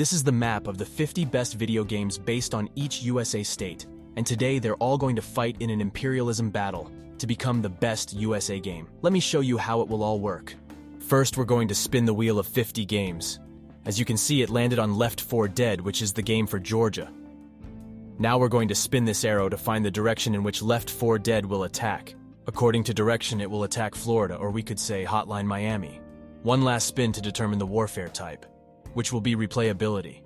This is the map of the 50 best video games based on each USA state, and today they're all going to fight in an imperialism battle to become the best USA game. Let me show you how it will all work. First, we're going to spin the wheel of 50 games. As you can see, it landed on Left 4 Dead, which is the game for Georgia. Now we're going to spin this arrow to find the direction in which Left 4 Dead will attack. According to direction, it will attack Florida, or we could say Hotline Miami. One last spin to determine the warfare type, which will be replayability.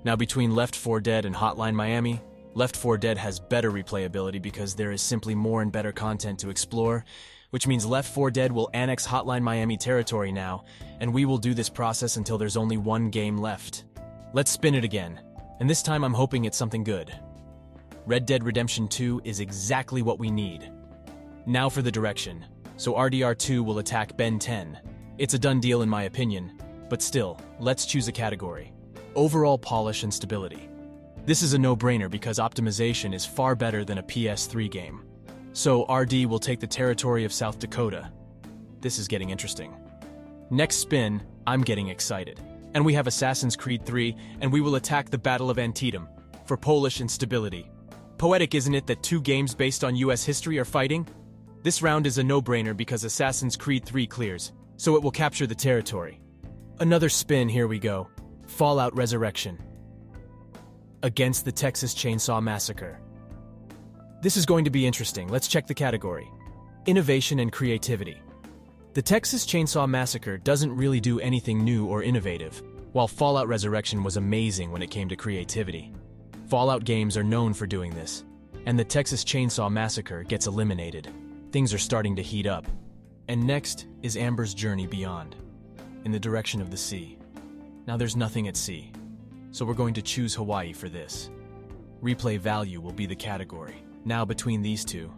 Now between Left 4 Dead and Hotline Miami, Left 4 Dead has better replayability because there is simply more and better content to explore, which means Left 4 Dead will annex Hotline Miami territory now, and we will do this process until there's only one game left. Let's spin it again, and this time I'm hoping it's something good. Red Dead Redemption 2 is exactly what we need. Now for the direction. So RDR2 will attack Ben 10. It's a done deal in my opinion, but still, let's choose a category. Overall polish and stability. This is a no-brainer because optimization is far better than a PS3 game. So RD will take the territory of South Dakota. This is getting interesting. Next spin, I'm getting excited. And we have Assassin's Creed 3, and we will attack the Battle of Antietam for Polish instability. Poetic, isn't it, that two games based on US history are fighting? This round is a no-brainer because Assassin's Creed 3 clears, so it will capture the territory. Another spin, here we go. Fallout Resurrection against the Texas Chainsaw Massacre. This is going to be interesting. Let's check the category. Innovation and creativity. The Texas Chainsaw Massacre doesn't really do anything new or innovative, while Fallout Resurrection was amazing when it came to creativity. Fallout games are known for doing this, and the Texas Chainsaw Massacre gets eliminated. Things are starting to heat up. And next is Amber's Journey Beyond, in the direction of the sea. Now there's nothing at sea, so we're going to choose Hawaii for this. Replay value will be the category. Now between these two,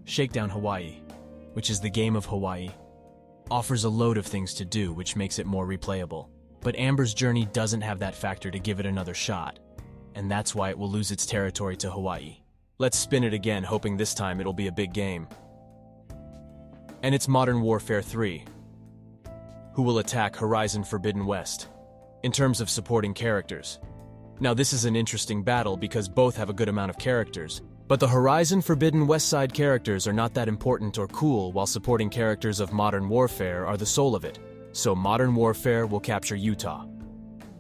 Shakedown Hawaii, which is the game of Hawaii, offers a load of things to do which makes it more replayable. But Amber's Journey doesn't have that factor to give it another shot, and that's why it will lose its territory to Hawaii. Let's spin it again, hoping this time it'll be a big game. And it's Modern Warfare 3, who will attack Horizon Forbidden West. In terms of supporting characters. Now this is an interesting battle because both have a good amount of characters, but the Horizon Forbidden West side characters are not that important or cool, while supporting characters of Modern Warfare are the soul of it. So Modern Warfare will capture Utah.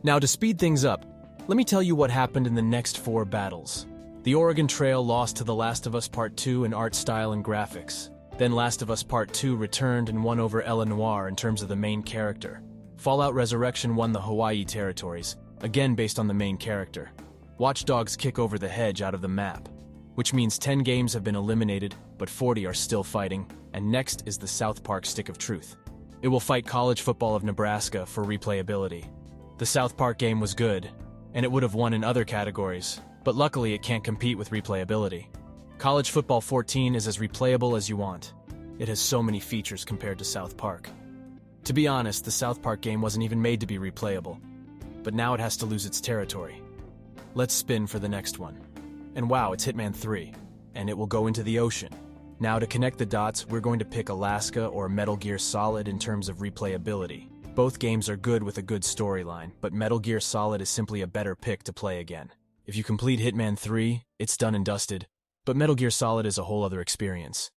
Now to speed things up, let me tell you what happened in the next 4 battles. The Oregon Trail lost to The Last of Us Part 2 in art style and graphics. Then Last of Us Part 2 returned and won over Ella Noire in terms of the main character. Fallout Resurrection won the Hawaii territories, again based on the main character. Watch Dogs kick over the hedge out of the map, which means 10 games have been eliminated, but 40 are still fighting, and next is the South Park Stick of Truth. It will fight College Football of Nebraska for replayability. The South Park game was good, and it would have won in other categories, but luckily it can't compete with replayability. College Football 14 is as replayable as you want. It has so many features compared to South Park. To be honest, the South Park game wasn't even made to be replayable, but now it has to lose its territory. Let's spin for the next one. And wow, it's Hitman 3, and it will go into the ocean. Now to connect the dots, we're going to pick Alaska or Metal Gear Solid in terms of replayability. Both games are good with a good storyline, but Metal Gear Solid is simply a better pick to play again. If you complete Hitman 3, it's done and dusted, but Metal Gear Solid is a whole other experience.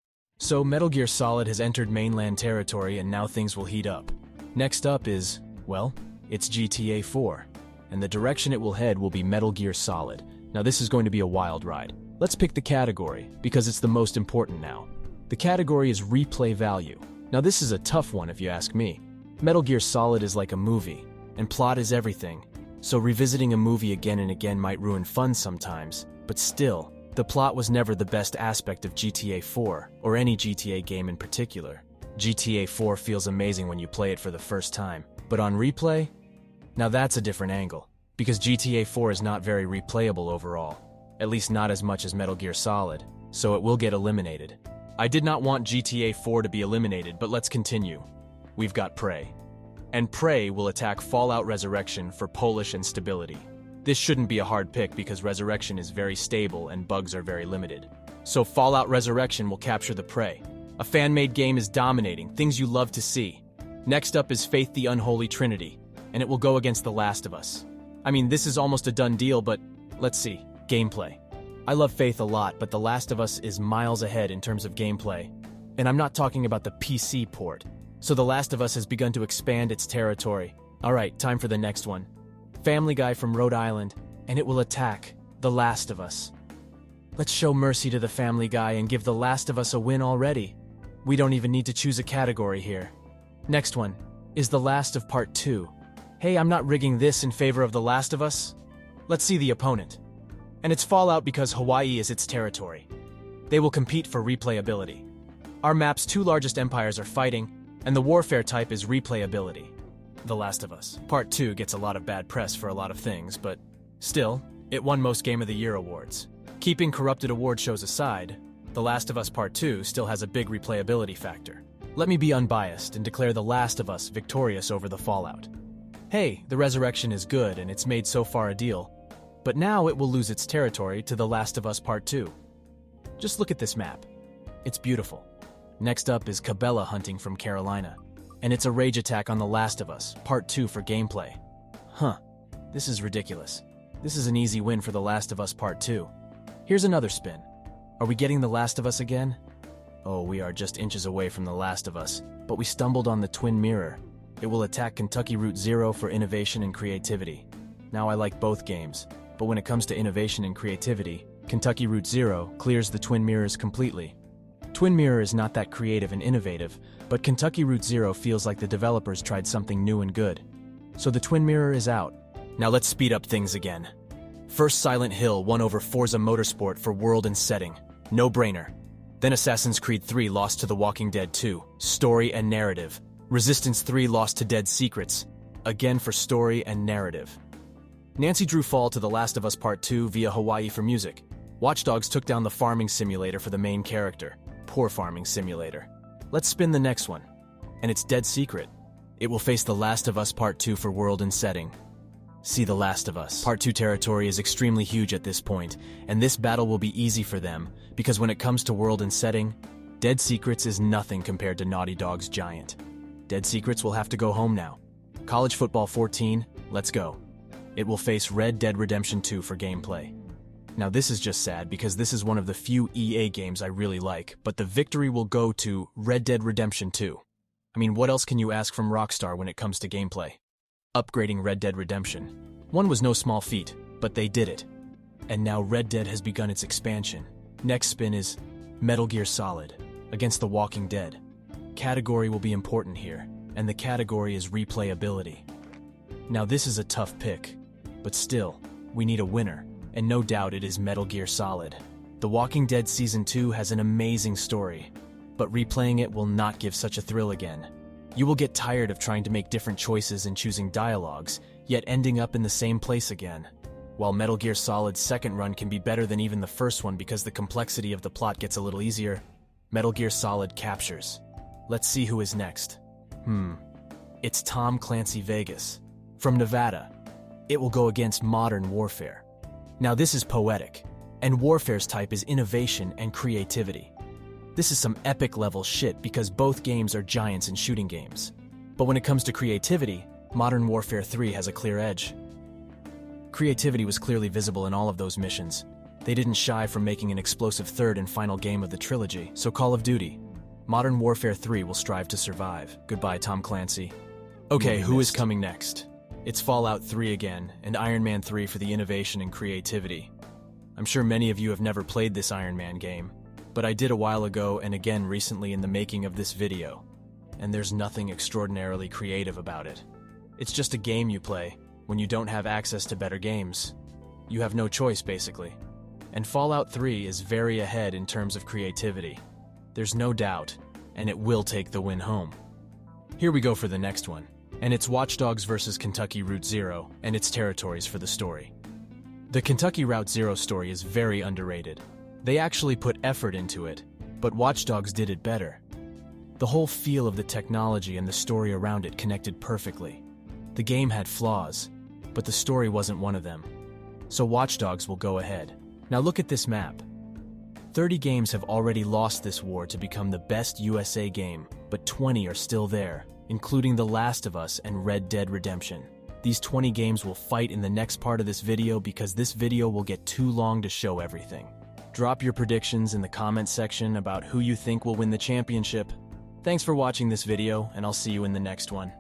So Metal Gear Solid has entered mainland territory and now things will heat up. Next up is, well, it's GTA 4, and the direction it will head will be Metal Gear Solid. Now this is going to be a wild ride. Let's pick the category, because it's the most important now. The category is replay value. Now this is a tough one if you ask me. Metal Gear Solid is like a movie, and plot is everything. So revisiting a movie again and again might ruin fun sometimes, but still, the plot was never the best aspect of GTA 4, or any GTA game in particular. GTA 4 feels amazing when you play it for the first time, but on replay? Now that's a different angle, because GTA 4 is not very replayable overall, at least not as much as Metal Gear Solid, so it will get eliminated. I did not want GTA 4 to be eliminated, but let's continue. We've got Prey. And Prey will attack Fallout Resurrection for Polish instability. This shouldn't be a hard pick because Resurrection is very stable and bugs are very limited. So Fallout Resurrection will capture the Prey. A fan-made game is dominating, things you love to see. Next up is Faith the Unholy Trinity, and it will go against The Last of Us. I mean, this is almost a done deal, but let's see. Gameplay. I love Faith a lot, but The Last of Us is miles ahead in terms of gameplay. And I'm not talking about the PC port. So The Last of Us has begun to expand its territory. Alright, time for the next one. Family Guy from Rhode Island, and it will attack The Last of Us. Let's show mercy to the Family Guy and give The Last of Us a win already. We don't even need to choose a category here. Next one is The Last of Part 2. Hey, I'm not rigging this in favor of The Last of Us. Let's see the opponent. And it's Fallout because Hawaii is its territory. They will compete for replayability. Our map's two largest empires are fighting, and the warfare type is replayability. The Last of Us. Part 2 gets a lot of bad press for a lot of things, but still, it won most Game of the Year awards. Keeping corrupted award shows aside, The Last of Us Part 2 still has a big replayability factor. Let me be unbiased and declare The Last of Us victorious over the Fallout. Hey, the resurrection is good and it's made so far a deal, but now it will lose its territory to The Last of Us Part 2. Just look at this map. It's beautiful. Next up is Cabela hunting from Carolina, and it's a rage attack on The Last of Us Part 2 for gameplay. This is ridiculous. This is an easy win for The Last of Us Part 2. Here's another spin. Are we getting The Last of Us again? Oh, we are just inches away from The Last of Us, but we stumbled on the Twin Mirror. It will attack Kentucky Route Zero for innovation and creativity. Now I like both games, but when it comes to innovation and creativity, Kentucky Route Zero clears the Twin Mirrors completely. Twin Mirror is not that creative and innovative, but Kentucky Route Zero feels like the developers tried something new and good. So the Twin Mirror is out. Now let's speed up things again. First Silent Hill won over Forza Motorsport for world and setting. No-brainer. Then Assassin's Creed 3 lost to The Walking Dead 2, story and narrative. Resistance 3 lost to Dead Secrets, again for story and narrative. Nancy Drew fall to The Last of Us Part 2 via Hawaii for music. Watch Dogs took down the farming simulator for the main character. Poor farming simulator. Let's spin the next one. And it's Dead Secret. It will face The Last of Us Part 2 for world and setting. See The Last of Us. Part 2 territory is extremely huge at this point, and this battle will be easy for them, because when it comes to world and setting, Dead Secrets is nothing compared to Naughty Dog's Giant. Dead Secrets will have to go home now. College Football 14, let's go. It will face Red Dead Redemption 2 for gameplay. Now this is just sad because this is one of the few EA games I really like, but the victory will go to Red Dead Redemption 2. I mean, what else can you ask from Rockstar when it comes to gameplay? Upgrading Red Dead Redemption. One was no small feat, but they did it. And now Red Dead has begun its expansion. Next spin is Metal Gear Solid against The Walking Dead. Category will be important here, and the category is replayability. Now this is a tough pick, but still, we need a winner, and no doubt it is Metal Gear Solid. The Walking Dead Season 2 has an amazing story, but replaying it will not give such a thrill again. You will get tired of trying to make different choices and choosing dialogues, yet ending up in the same place again. While Metal Gear Solid's second run can be better than even the first one because the complexity of the plot gets a little easier, Metal Gear Solid captures. Let's see who is next. It's Tom Clancy Vegas. From Nevada. It will go against Modern Warfare. Now this is poetic, and Warfare's type is innovation and creativity. This is some epic level shit because both games are giants in shooting games. But when it comes to creativity, Modern Warfare 3 has a clear edge. Creativity was clearly visible in all of those missions. They didn't shy from making an explosive third and final game of the trilogy, so Call of Duty. Modern Warfare 3 will strive to survive. Goodbye, Tom Clancy. Okay, who is coming next? It's Fallout 3 again, and Iron Man 3 for the innovation and creativity. I'm sure many of you have never played this Iron Man game, but I did a while ago and again recently in the making of this video, and there's nothing extraordinarily creative about it. It's just a game you play when you don't have access to better games. You have no choice, basically. And Fallout 3 is very ahead in terms of creativity. There's no doubt, and it will take the win home. Here we go for the next one, and it's Watch Dogs vs. Kentucky Route Zero and its territories for the story. The Kentucky Route Zero story is very underrated. They actually put effort into it, but Watch Dogs did it better. The whole feel of the technology and the story around it connected perfectly. The game had flaws, but the story wasn't one of them. So Watch Dogs will go ahead. Now look at this map. 30 games have already lost this war to become the best USA game, but 20 are still there, including The Last of Us and Red Dead Redemption. These 20 games will fight in the next part of this video because this video will get too long to show everything. Drop your predictions in the comments section about who you think will win the championship. Thanks for watching this video, and I'll see you in the next one.